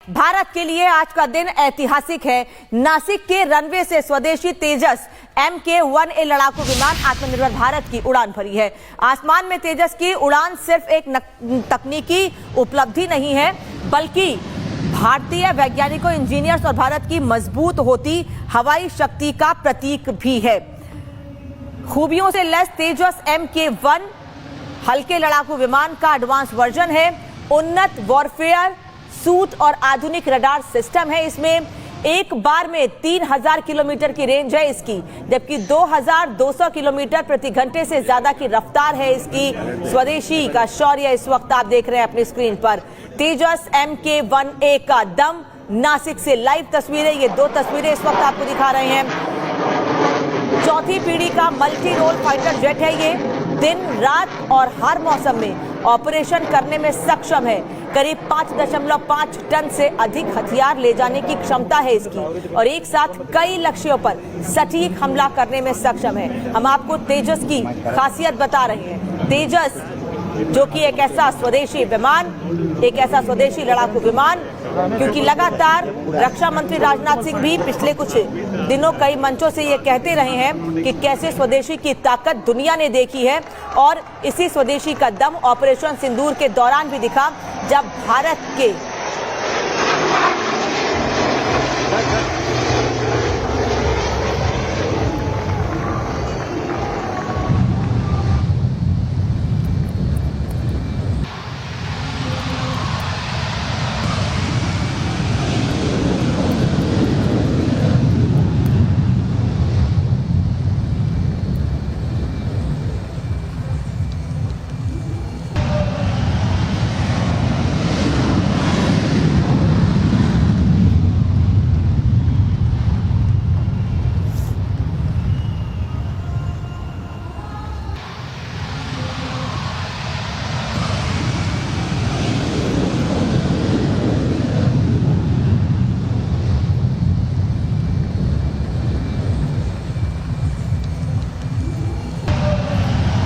भारत के लिए आज का दिन ऐतिहासिक है। नासिक के रनवे से स्वदेशी तेजस MK-1A लड़ाकू विमान आत्मनिर्भर भारत की उड़ान भरी है। आसमान में तेजस की उड़ान सिर्फ एक तकनीकी उपलब्धि नहीं है, बल्कि भारतीय वैज्ञानिकों, इंजीनियर्स और भारत की मजबूत होती हवाई शक्ति का प्रतीक भी है। खूबियों से लैस तेजस MK-1 हल्के लड़ाकू विमान का एडवांस वर्जन है। उन्नत वॉरफेयर सूट और आधुनिक रडार सिस्टम है। इसमें एक बार में 3000 किलोमीटर की रेंज है इसकी, जबकि 2200 किलोमीटर प्रति घंटे से ज्यादा की रफ्तार है इसकी। स्वदेशी का शौर्य इस वक्त आप देख रहे हैं अपनी स्क्रीन पर। तेजस MK-1A का दम। नासिक से लाइव तस्वीरें, ये दो तस्वीरें इस वक्त आपको दिखा रहे हैं। चौथी पीढ़ी का मल्टी रोल फाइटर जेट है ये। दिन रात और हर मौसम में ऑपरेशन करने में सक्षम है। करीब 5.5 टन से अधिक हथियार ले जाने की क्षमता है इसकी और एक साथ कई लक्ष्यों पर सटीक हमला करने में सक्षम है। हम आपको तेजस की खासियत बता रहे हैं। तेजस जो कि एक ऐसा स्वदेशी विमान, एक ऐसा स्वदेशी लड़ाकू विमान, क्योंकि लगातार रक्षा मंत्री राजनाथ सिंह भी पिछले कुछ दिनों कई मंचों से ये कहते रहे हैं कि कैसे स्वदेशी की ताकत दुनिया ने देखी है, और इसी स्वदेशी का दम ऑपरेशन सिंदूर के दौरान भी दिखा, जब भारत के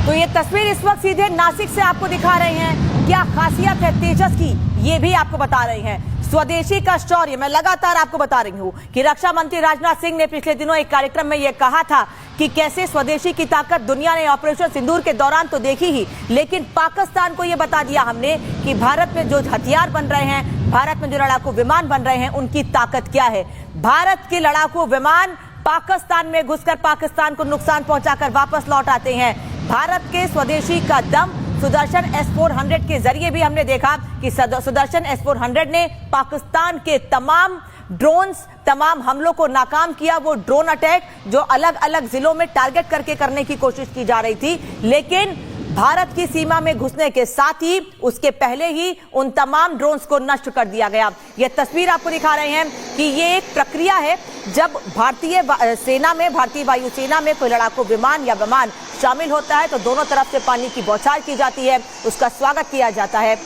तो ये तस्वीर इस वक्त सीधे नासिक से आपको दिखा रहे हैं। क्या खासियत है तेजस की, ये भी आपको बता रहे हैं। स्वदेशी का शौर्य मैं लगातार आपको बता रही हूँ कि रक्षा मंत्री राजनाथ सिंह ने पिछले दिनों एक कार्यक्रम में यह कहा था कि कैसे स्वदेशी की ताकत दुनिया ने ऑपरेशन सिंदूर के दौरान तो देखी ही, लेकिन पाकिस्तान को यह बता दिया हमने कि भारत में जो हथियार बन रहे हैं, भारत में जो लड़ाकू विमान बन रहे हैं, उनकी ताकत क्या है। भारत के लड़ाकू विमान पाकिस्तान में घुसकर पाकिस्तान को नुकसान पहुंचाकर वापस लौट आते हैं। भारत के स्वदेशी का दम सुदर्शन S-400 के जरिए भी हमने देखा कि सुदर्शन S-400 ने पाकिस्तान के तमाम ड्रोन्स, तमाम हमलों को नाकाम किया। वो ड्रोन अटैक जो अलग अलग जिलों में टारगेट करके करने की कोशिश की जा रही थी, लेकिन भारत की सीमा में घुसने के साथ ही उसके पहले ही उन तमाम ड्रोन्स को नष्ट कर दिया गया। यह तस्वीर आपको दिखा रहे हैं कि ये एक प्रक्रिया है। जब भारतीय सेना में, भारतीय वायुसेना में कोई लड़ाकू विमान या विमान शामिल होता है तो दोनों तरफ से पानी की बौछार की जाती है, उसका स्वागत किया जाता है।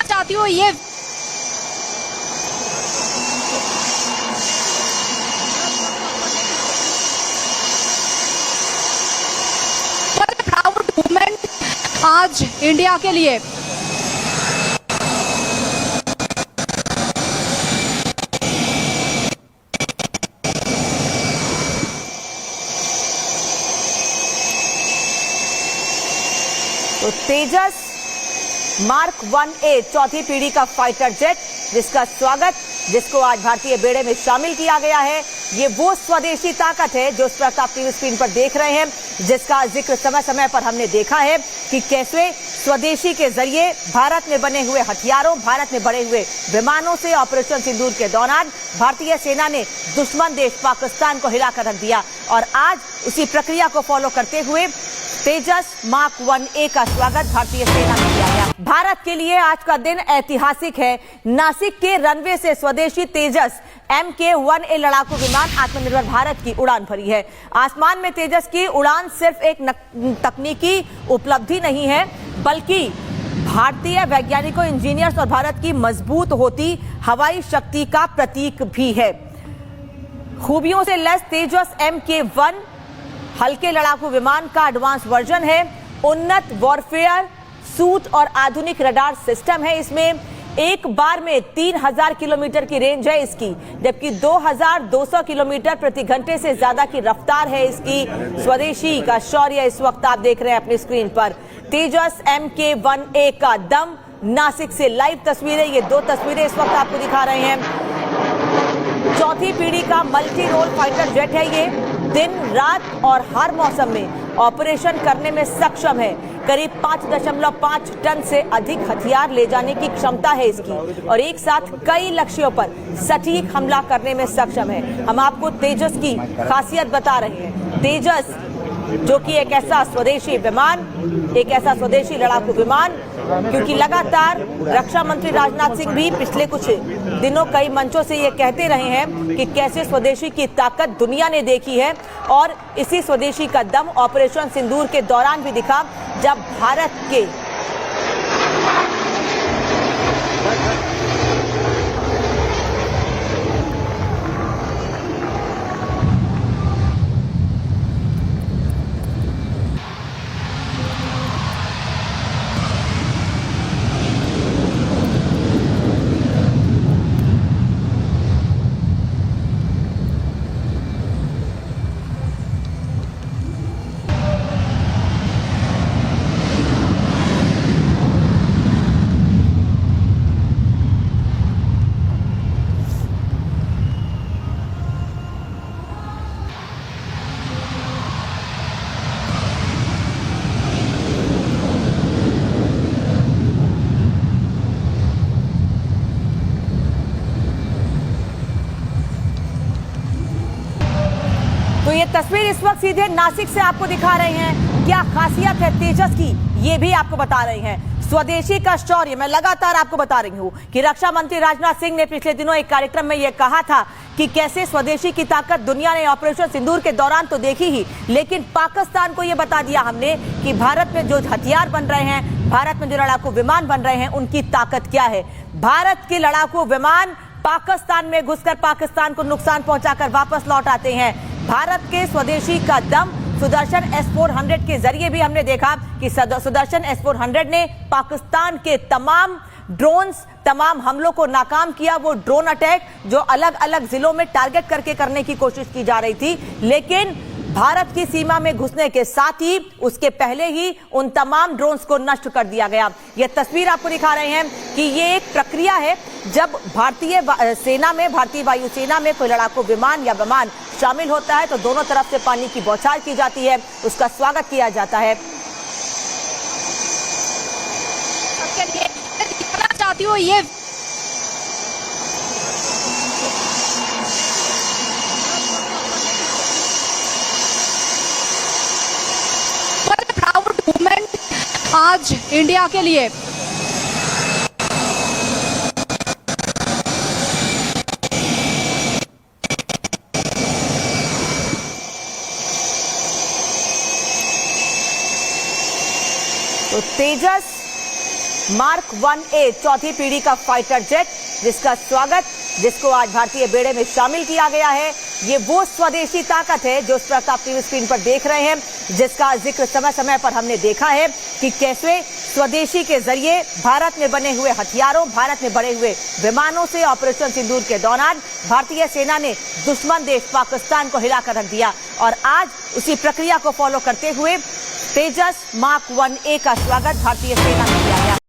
चाहती हूँ ये प्राउड मूवमेंट आज इंडिया के लिए। तो तेजस मार्क 1A चौथी पीढ़ी का फाइटर जेट, जिसका स्वागत, जिसको आज भारतीय बेड़े में शामिल किया गया है, ये वो स्वदेशी ताकत है जो इस वक्त आप टीवी स्क्रीन पर देख रहे हैं, जिसका जिक्र समय समय पर हमने देखा है कि कैसे स्वदेशी के जरिए भारत में बने हुए हथियारों, भारत में बने हुए विमानों से ऑपरेशन सिंदूर के दौरान भारतीय सेना ने दुश्मन देश पाकिस्तान को हिलाकर रख दिया। और आज उसी प्रक्रिया को फॉलो करते हुए तेजस मार्क 1A का स्वागत भारतीय सेना में किया गया। भारत के लिए आज का दिन ऐतिहासिक है। नासिक के रनवे से स्वदेशी तेजस MK-1A लड़ाकू विमान आत्मनिर्भर भारत की उड़ान भरी है। आसमान में तेजस की उड़ान सिर्फ एक तकनीकी उपलब्धि नहीं है, बल्कि भारतीय वैज्ञानिकों, इंजीनियर्स और भारत की मजबूत होती हवाई शक्ति का प्रतीक भी है। खूबियों से लैस तेजस MK-1 हल्के लड़ाकू विमान का एडवांस वर्जन है। उन्नत वॉरफेयर सूट और आधुनिक रडार सिस्टम है। इसमें एक बार में 3000 किलोमीटर की रेंज है इसकी, जबकि 2200 किलोमीटर प्रति घंटे से ज्यादा की रफ्तार है इसकी। स्वदेशी का शौर्य इस वक्त आप देख रहे हैं अपनी स्क्रीन पर। तेजस MK1A का दम, नासिक से लाइव तस्वीरें, ये 2 तस्वीरें इस वक्त आपको दिखा रहे हैं। चौथी पीढ़ी का मल्टी रोल फाइटर जेट है ये। दिन रात और हर मौसम में ऑपरेशन करने में सक्षम है। करीब 5.5 टन से अधिक हथियार ले जाने की क्षमता है इसकी और एक साथ कई लक्ष्यों पर सटीक हमला करने में सक्षम है। हम आपको तेजस की खासियत बता रहे हैं। तेजस जो कि एक ऐसा स्वदेशी विमान, एक ऐसा स्वदेशी लड़ाकू विमान, क्योंकि लगातार रक्षा मंत्री राजनाथ सिंह भी पिछले कुछ दिनों कई मंचों से ये कहते रहे हैं कि कैसे स्वदेशी की ताकत दुनिया ने देखी है और इसी स्वदेशी का दम ऑपरेशन सिंदूर के दौरान भी दिखा, जब भारत के तो ये तस्वीर इस वक्त सीधे नासिक से आपको दिखा रहे हैं। क्या खासियत है तेजस की, ये भी आपको बता रहे हैं। स्वदेशी का शौर्य मैं लगातार आपको बता रही हूं कि रक्षा मंत्री राजनाथ सिंह ने पिछले दिनों एक कार्यक्रम में यह कहा था कि कैसे स्वदेशी की ताकत दुनिया ने ऑपरेशन सिंदूर के दौरान तो देखी ही, लेकिन पाकिस्तान को यह बता दिया हमने कि भारत में जो हथियार बन रहे हैं, भारत में जो लड़ाकू विमान बन रहे हैं, उनकी ताकत क्या है। भारत के लड़ाकू विमान पाकिस्तान में घुसकर पाकिस्तान को नुकसान पहुंचाकर वापस लौट आते हैं। भारत के स्वदेशी का दम सुदर्शन S-400 के जरिए भी हमने देखा कि सुदर्शन S-400 ने पाकिस्तान के तमाम ड्रोन्स, तमाम हमलों को नाकाम किया। वो ड्रोन अटैक जो अलग अलग जिलों में टारगेट करके करने की कोशिश की जा रही थी, लेकिन भारत की सीमा में घुसने के साथ ही उसके पहले ही उन तमाम ड्रोन्स को नष्ट कर दिया गया। यह तस्वीर आपको दिखा रहे हैं कि ये एक प्रक्रिया है। जब भारतीय सेना में, भारतीय वायुसेना में कोई लड़ाकू विमान या विमान शामिल होता है तो दोनों तरफ से पानी की बौछार की जाती है, उसका स्वागत किया जाता है। दिखाना चाहती हूँ ये प्राउड मूवमेंट आज इंडिया के लिए। तो तेजस मार्क 1A चौथी पीढ़ी का फाइटर जेट, जिसका स्वागत, जिसको आज भारतीय बेड़े में शामिल किया गया है, ये वो स्वदेशी ताकत है जो इस वक्त आप टीवी स्क्रीन पर देख रहे हैं, जिसका जिक्र समय समय पर हमने देखा है कि कैसे स्वदेशी के जरिए भारत में बने हुए हथियारों, भारत में बने हुए विमानों से ऑपरेशन सिंदूर के दौरान भारतीय सेना ने दुश्मन देश पाकिस्तान को हिलाकर रख दिया। और आज उसी प्रक्रिया को फॉलो करते हुए तेजस मार्क 1A का स्वागत भारतीय सेना ने